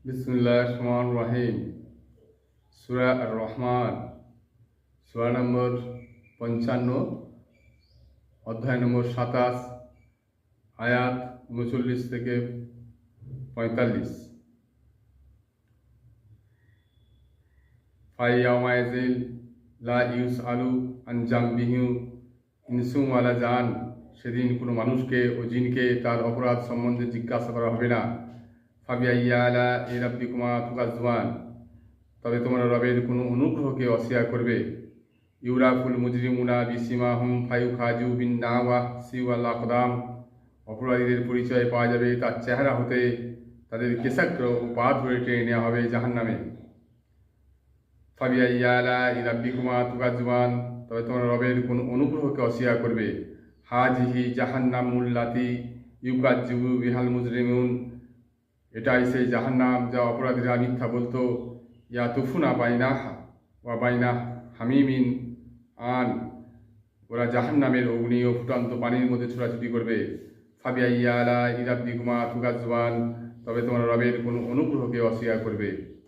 বিসমিল্লাহির রহমানির রহিম। সূরা আর রহমান, সূরা নম্বর 55, অধ্যায় নম্বর 27, আয়াত 39 থেকে 45। ফাইয়াউমাইজিল লা ইউসআলু আন জামবিহি ইনসুম ওয়ালা জান। সেদিন কোনো মানুষকে ও জিনকে তার অপরাধ সম্বন্ধে জিজ্ঞাসা করা হবে না। ফাবিআইয়ি আলাই রাব্বিকুমা তুকাজ্জিবান। তবে তোমার রবের কোনো অনুগ্রহকে অস্বীকার করবে। ইউরাফুল মুজরিমুনা বিসিমাহুম ফায়ুখাজু বিন নাওয়াসি ওয়াল আকদাম। অপরাধীদের পরিচয় পাওয়া যাবে তার চেহারা হতে, তাদের কেশাগ্র ও পা ধরে টেনে নেওয়া হবে জাহান্নামে। ফাবিআইয়ি আলাই রাব্বিকুমা তুকাজ্জিবান। তবে তোমার রবের কোনো অনুগ্রহকে অস্বীকার করবে। হাজিহি জাহান্নামুল্লাতি ইউকাজ্জিবু বিহাল মুজরিমুন। এটাই সেই জাহান্নাম যা অপরাধীরা মিথ্যা বলতো। ইয়াতুফুনা বাইনা ওয়া বাইনা হামিমিন আন। ওরা জাহান্নামের অগ্নি ও ফুটন্ত পানির মধ্যে ছোটাছুটি করবে। ফাবিআইয়ি আলাই রাব্বিকুমা তুকাজ্জিবান। তবে তোমার রবের কোনো অনুগ্রহকে অস্বীকার করবে।